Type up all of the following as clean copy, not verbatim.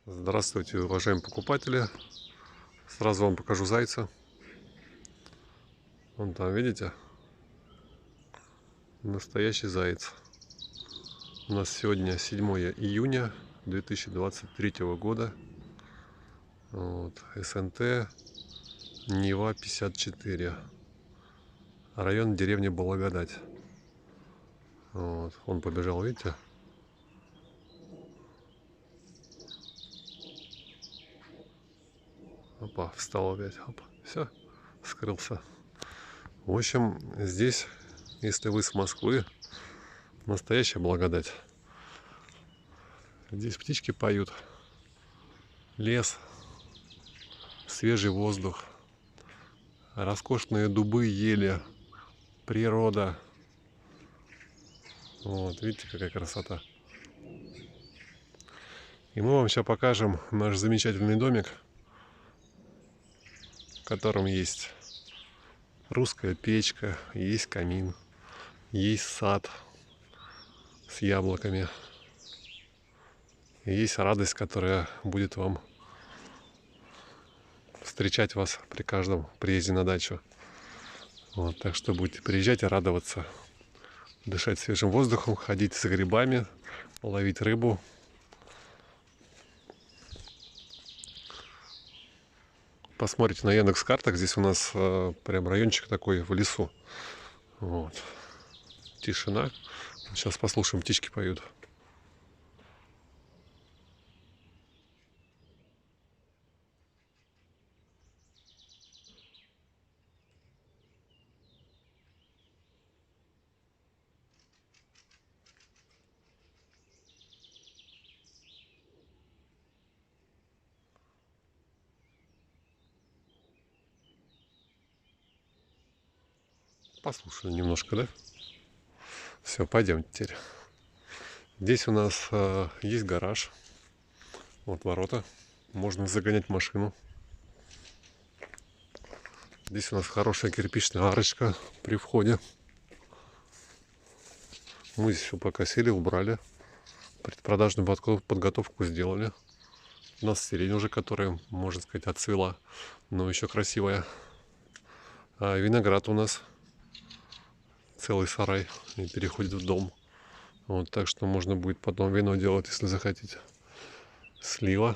Здравствуйте, уважаемые покупатели. Сразу вам покажу зайца. Вон там, видите? Настоящий заяц. У нас сегодня 7 июня 2023 года. Вот. СНТ Нева 54. Район деревни Благодать. Вот. Он побежал, видите? Опа, встал опять. Опа, все, скрылся. В общем, здесь, если вы с Москвы, настоящая благодать. Здесь птички поют, лес, свежий воздух, роскошные дубы, ели, природа. Вот, видите, какая красота. И мы вам сейчас покажем наш замечательный домик, в котором есть русская печка, есть камин, есть сад с яблоками. И есть радость, которая будет вам встречать вас при каждом приезде на дачу. Вот, так что будете приезжать и радоваться, дышать свежим воздухом, ходить за грибами, ловить рыбу. Посмотрите на Яндекс.Картах, здесь у нас прям райончик такой в лесу. Вот. Тишина. Сейчас послушаем, птички поют. Послушали немножко, да? Все, пойдемте теперь. Здесь у нас есть гараж. Вот ворота. Можно загонять машину. Здесь у нас хорошая кирпичная арочка при входе. Мы здесь все покосили, убрали. Предпродажную подготовку сделали. У нас сирень уже, которая, можно сказать, отцвела, но еще красивая. А виноград у нас целый сарай и переходит в дом. Вот, так что можно будет потом вино делать, если захотите. Слива.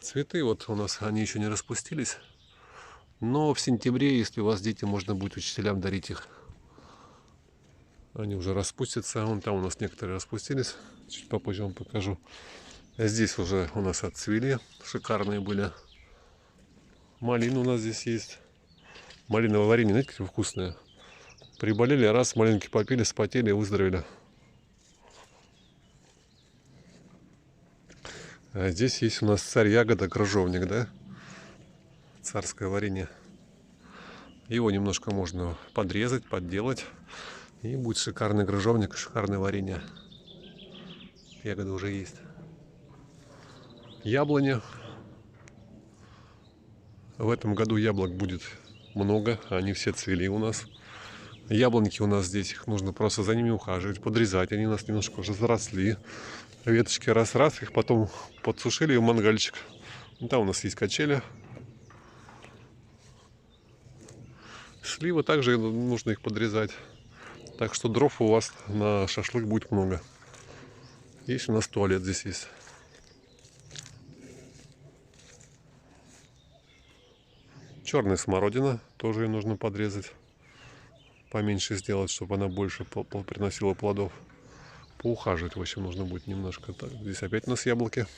Цветы вот у нас, они еще не распустились. Но в сентябре, если у вас дети, можно будет учителям дарить их. Они уже распустятся. Вон там у нас некоторые распустились. Чуть попозже вам покажу. А здесь уже у нас отцвели. Шикарные были. Малина у нас здесь есть. Малиновое варенье, знаете, какое вкусное. Приболели, раз, малинки попили, спотели и выздоровели. А здесь есть у нас царь ягода, крыжовник, да? Царское варенье. Его немножко можно подрезать, подделать. И будет шикарный крыжовник, шикарное варенье. Ягода уже есть. Яблони. В этом году яблок будет много. Они все цвели у нас. Яблоньки у нас здесь, их нужно просто за ними ухаживать, подрезать. Они у нас немножко уже заросли. Веточки раз-раз, их потом подсушили в мангальчик. Там у нас есть качели. Сливы также нужно их подрезать. Так что дров у вас на шашлык будет много. Есть у нас туалет здесь есть. Черная смородина, тоже ее нужно подрезать. Поменьше сделать, чтобы она больше приносила плодов. Поухаживать, в общем, нужно будет немножко. Так, здесь опять у нас яблоки.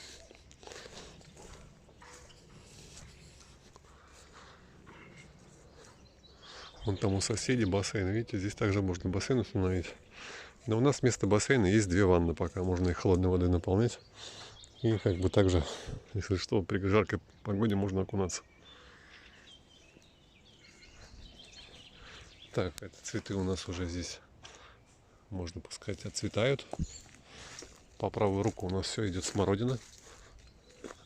Вон там у соседей бассейн. Видите, здесь также можно бассейн установить. Но у нас вместо бассейна есть две ванны пока. Можно их холодной водой наполнять. И как бы также, если что, при жаркой погоде можно окунаться. Так, это цветы у нас уже здесь, можно сказать, отцветают. По правую руку у нас все идет смородина.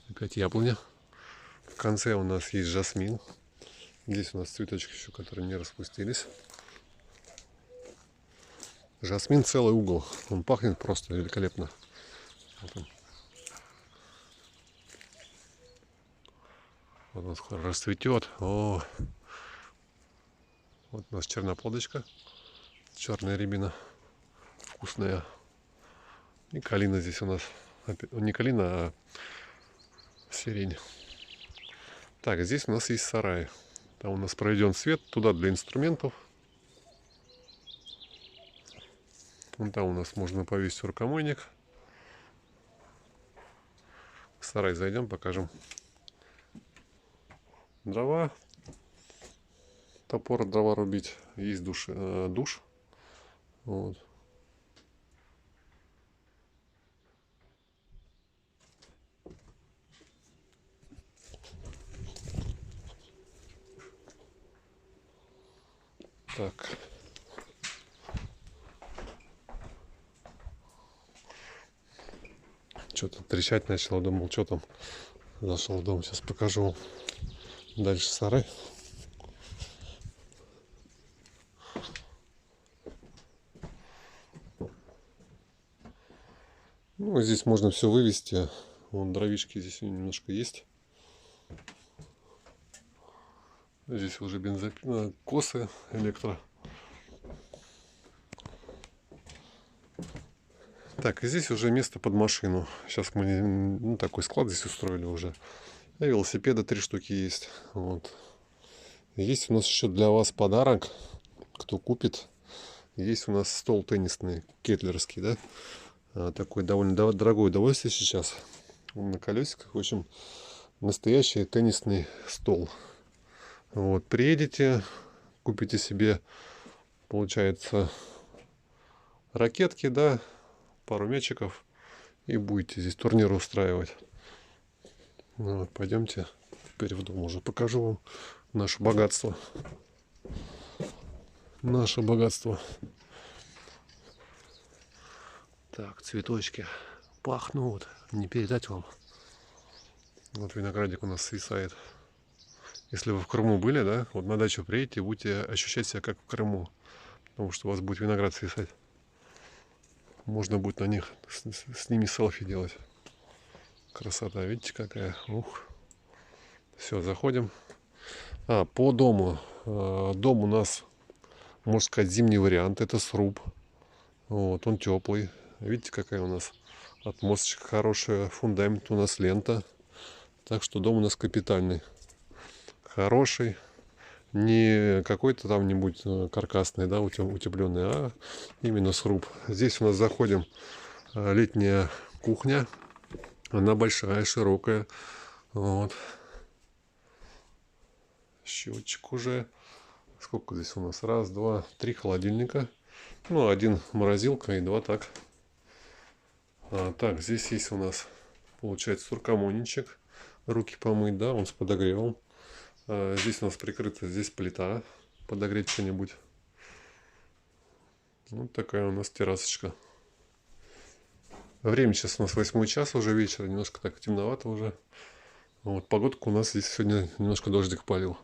Опять яблоня. В конце у нас есть жасмин. Здесь у нас цветочки еще, которые не распустились. Жасмин целый угол. Он пахнет просто великолепно. Вот он. Вот у нас расцветет. О, вот у нас черноплодочка, черная рябина, вкусная. И калина здесь у нас. Не калина, а сирень. Так, здесь у нас есть сарай. Там у нас проведен свет, туда для инструментов. Вон там у нас можно повесить рукомойник. В сарай зайдем, покажем. Дрова. Топор, дрова рубить. Есть душ. Вот. Так. Что-то трещать начало. Думал, что там. Зашел в дом. Сейчас покажу. Дальше сарай. Ну, здесь можно все вывести. Вон дровишки здесь немножко есть. Здесь уже косы электро. Так, и здесь уже место под машину. Сейчас мы такой склад здесь устроили уже. И велосипеда 3 штуки есть. Вот. Есть у нас еще для вас подарок. Кто купит. Есть у нас стол теннисный, кетлерский, да. Такой довольно дорогое удовольствие сейчас. Он на колесиках. В общем, настоящий теннисный стол. Вот. Приедете, купите себе, получается, ракетки, да, пару мячиков. И будете здесь турнир устраивать. Ну, вот, пойдемте теперь в дом уже. Покажу вам наше богатство. Наше богатство. Так, цветочки пахнут. Не передать вам. Вот виноградик у нас свисает. Если вы в Крыму были, да, вот на дачу приедете, будете ощущать себя как в Крыму. Потому что у вас будет виноград свисать. Можно будет на них с ними селфи делать. Красота, видите какая? Ух. Все, заходим. По дому. Дом у нас, можно сказать, зимний вариант. Это сруб. Вот, он теплый. Видите, какая у нас отмосточка хорошая. Фундамент у нас лента. Так что дом у нас капитальный. Хороший. Не какой-то там нибудь каркасный, да, утепленный, а именно сруб. Здесь у нас заходим. Летняя кухня. Она большая, широкая. Вот. Счетчик уже. Сколько здесь у нас? Раз, два, 3 холодильника. Ну, 1 морозилка и 2 так. Так, здесь есть у нас, получается, рукомойничек. Руки помыть, да, он с подогревом. Здесь у нас прикрыта, здесь плита. Подогреть что-нибудь. Вот такая у нас террасочка. Время сейчас у нас 8 час уже вечера. Немножко так темновато уже. Вот, погодка у нас здесь сегодня немножко дождик полил.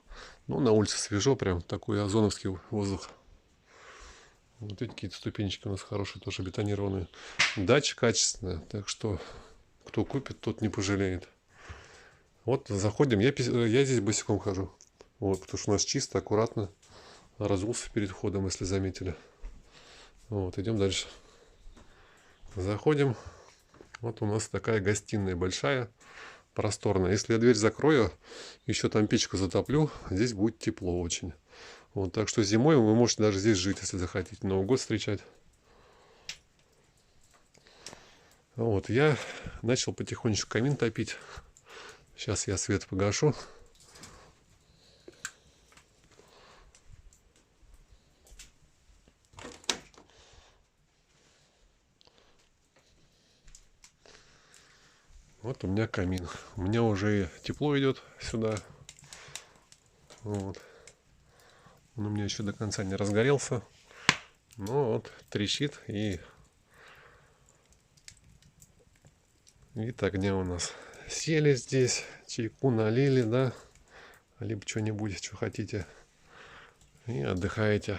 Ну, на улице свежо, прям такой озоновский воздух. Вот эти какие-то ступенечки у нас хорошие, тоже бетонированные. Дача качественная, так что кто купит, тот не пожалеет. Вот заходим, я здесь босиком хожу. Вот, потому что у нас чисто, аккуратно. Разулся перед входом, если заметили. Вот, идем дальше. Заходим. Вот у нас такая гостиная большая, просторная. Если я дверь закрою, еще там печку затоплю, здесь будет тепло очень. Вот, так что зимой вы можете даже здесь жить, если захотите, Новый год встречать. Вот, я начал потихонечку камин топить. Сейчас я свет погашу. Вот у меня камин. У меня уже тепло идет сюда. Вот. Он у меня еще до конца не разгорелся. Но вот трещит и вид огня у нас. Сели здесь, чайку налили, да, либо что-нибудь, что хотите, и отдыхаете.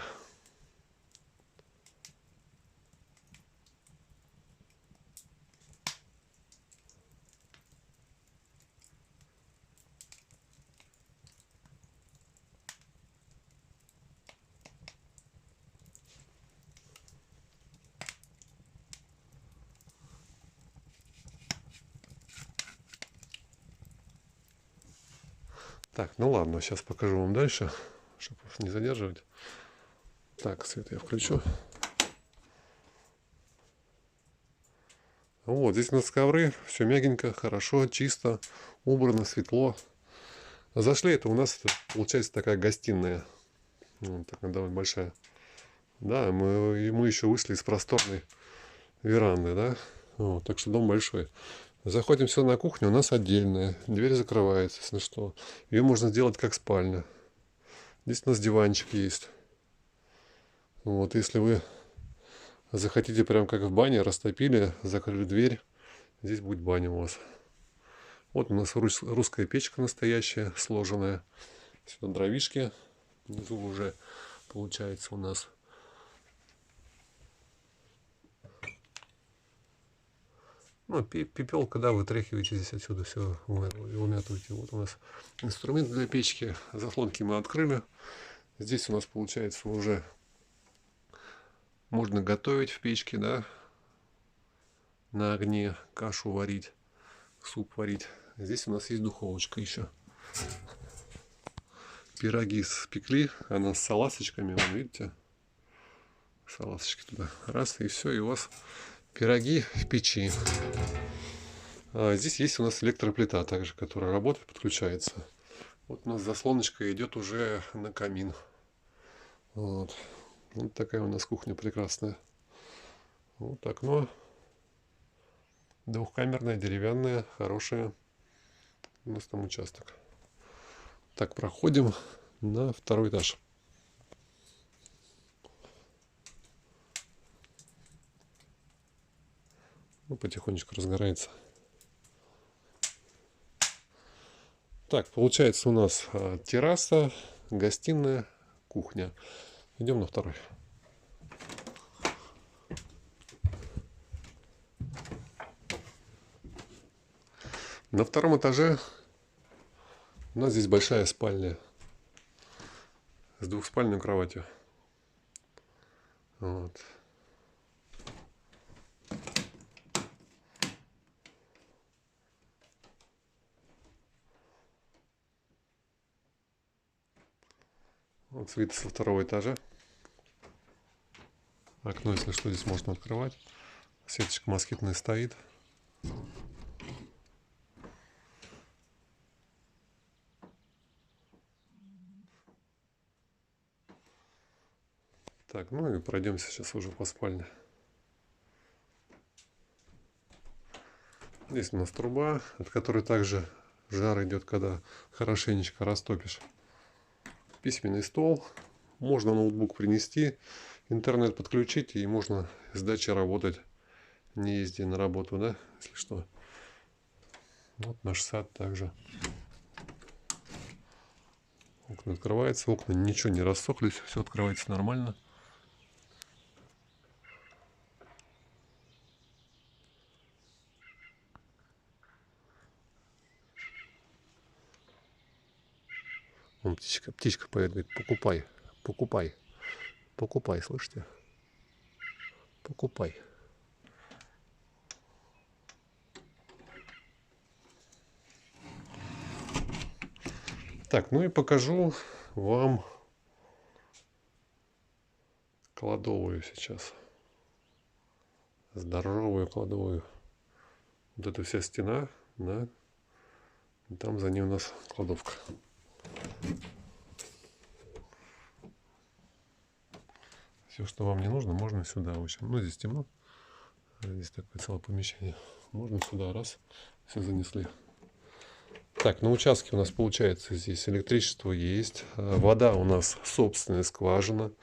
Так, ну ладно, сейчас покажу вам дальше, чтобы не задерживать. Так, свет я включу. Вот, здесь у нас ковры, все мягенько, хорошо, чисто, убрано, светло. Зашли, это у нас получается такая гостиная. Вот такая довольно большая. Да, мы еще вышли из просторной веранды, да. Вот, так что дом большой. Заходим все на кухню, у нас отдельная. Дверь закрывается, если что. Ее можно сделать как спальня. Здесь у нас диванчик есть. Вот, если вы захотите прям как в бане, растопили, закрыли дверь, здесь будет баня у вас. Вот у нас русская печка настоящая, сложенная. Сюда дровишки. Внизу уже получается у нас. Ну, пепел, когда вытряхиваете здесь отсюда все, вымятываете. Вот у нас инструмент для печки. Заслонки мы открыли. Здесь у нас получается уже можно готовить в печке, да, на огне, кашу варить, суп варить. Здесь у нас есть духовочка еще. Пироги спекли, она с саласочками, вон, видите? Саласочки туда. Раз, и все, и у вас пироги в печи. Здесь есть у нас электроплита также, которая работает, подключается. Вот у нас заслоночка идет уже на камин. Вот. Вот такая у нас кухня прекрасная. Вот окно. Двухкамерное, деревянное, хорошее. У нас там участок. Так, проходим на второй этаж. Ну, потихонечку разгорается. Так, получается у нас терраса, гостиная, кухня. Идем на второй. На втором этаже у нас здесь большая спальня с двухспальной кроватью. Вот. Вот вид со второго этажа. Окно, если что, здесь можно открывать. Сеточка москитная стоит. Так, ну и пройдемся сейчас уже по спальне. Здесь у нас труба, от которой также жар идет, когда хорошенечко растопишь. Письменный стол. Можно ноутбук принести, интернет подключить, и можно с дачи работать, не ездя на работу, да, если что. Вот наш сад также. Окна открываются, окна ничего не рассохлись, все открывается нормально. Вон птичка поет, говорит, покупай, покупай, покупай, слышите? Покупай. Так, ну и покажу вам кладовую сейчас. Здоровую кладовую. Вот эта вся стена, да. И там за ней у нас кладовка. Все, что вам не нужно, можно сюда. В общем, ну здесь темно. Здесь такое целое помещение. Можно сюда, раз, все занесли. Так, на участке у нас получается здесь электричество есть. Вода у нас собственная скважина.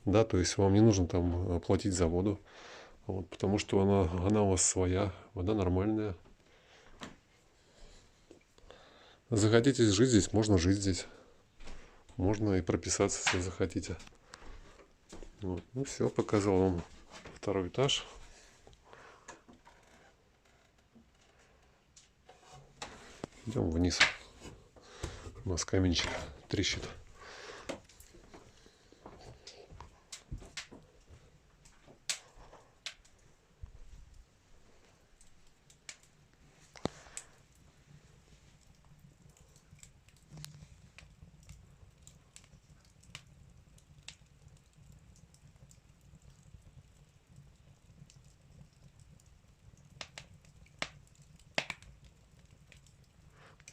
Да, то есть вам не нужно там платить за воду. Вот, потому что она у вас своя. Вода нормальная. Захотите жить здесь, можно жить здесь. Можно и прописаться, если захотите. Вот. Ну все, показал вам второй этаж. Идем вниз. У нас каменчик трещит.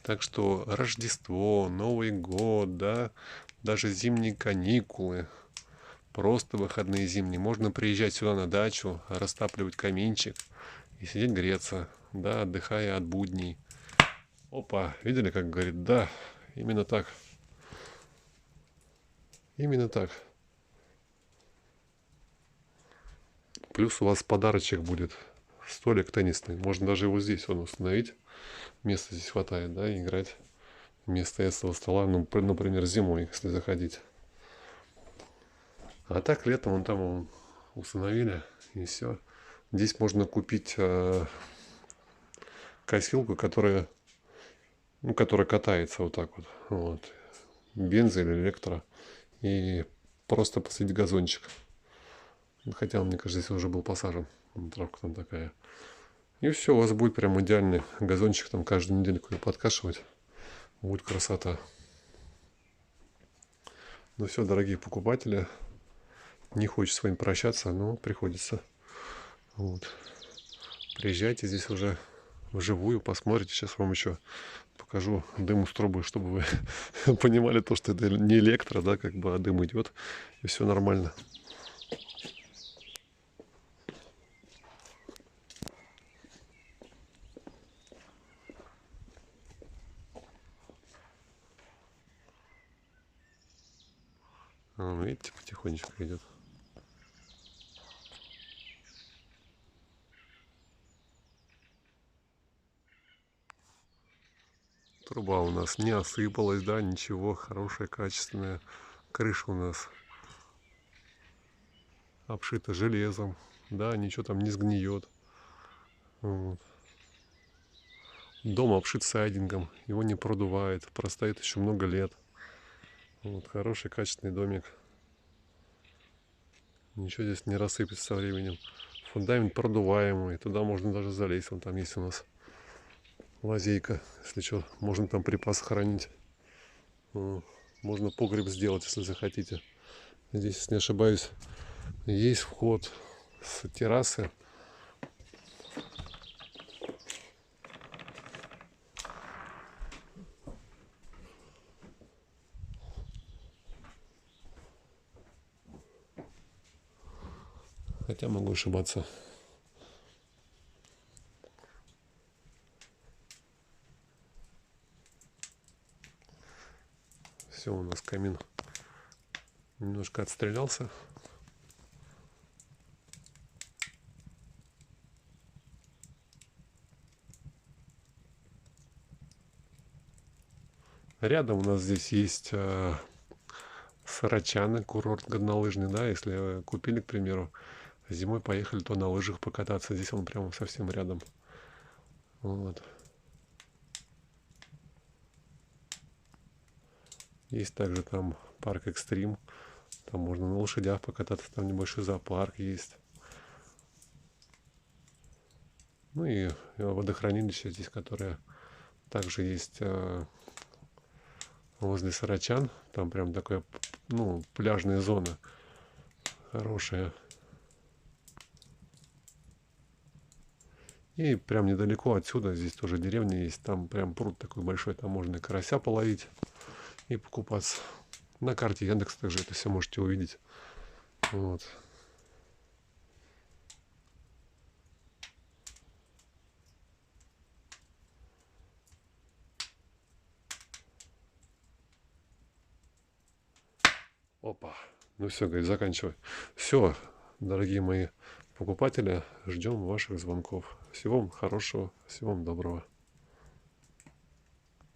Так что Рождество, Новый год, да, даже зимние каникулы, просто выходные зимние. Можно приезжать сюда на дачу, растапливать каминчик и сидеть греться, да, отдыхая от будней. Опа, видели, как говорит? Да, именно так. Именно так. Плюс у вас подарочек будет. Столик теннисный. Можно даже его здесь он установить. Места здесь хватает, да, и играть. Вместо этого стола, ну, например, зимой, если заходить. А так летом вон там установили, и все. Здесь можно купить косилку, которая, ну, которая катается вот так вот. Вот. Бенза или электро. И просто посадить газончик. Хотя, мне кажется, здесь уже был посажен. Травка там такая. И все, у вас будет прям идеальный газончик. Там каждую недельку ее подкашивать. Будет красота. Ну все, дорогие покупатели. Не хочется с вами прощаться, но приходится. Вот. Приезжайте здесь уже вживую, посмотрите. Сейчас вам еще покажу дым из трубы, чтобы вы понимали то, что это не электро, да, как бы, а дым идет. И все нормально. Видите, потихонечку идет. Труба у нас не осыпалась, да, ничего, хорошая, качественная. Крыша у нас обшита железом, да, ничего там не сгниет. Вот. Дом обшит сайдингом, его не продувает, простоит еще много лет. Вот, хороший, качественный домик. Ничего здесь не рассыпется со временем. Фундамент продуваемый, туда можно даже залезть. Вон там есть у нас лазейка, если что, можно там припас хранить. Можно погреб сделать, если захотите. Здесь, если не ошибаюсь, есть вход с террасы. Хотя могу ошибаться. Все, у нас камин немножко отстрелялся. Рядом у нас здесь есть Сарачаны, курорт горнолыжный, да, если купили, к примеру, зимой поехали, то на лыжах покататься. Здесь он прямо совсем рядом. Вот. Есть также там парк Экстрим. Там можно на лошадях покататься, там небольшой зоопарк есть. Ну и водохранилище здесь, которое также есть возле Сарачан. Там прям такая, ну, пляжная зона хорошая. И прям недалеко отсюда, здесь тоже деревня есть, там прям пруд такой большой, там можно и карася половить и покупаться. На карте Яндекс также это все можете увидеть. Вот. Опа. Ну все, говорит, заканчивай. Все, дорогие мои покупатели, ждем ваших звонков. Всего вам хорошего, всего вам доброго.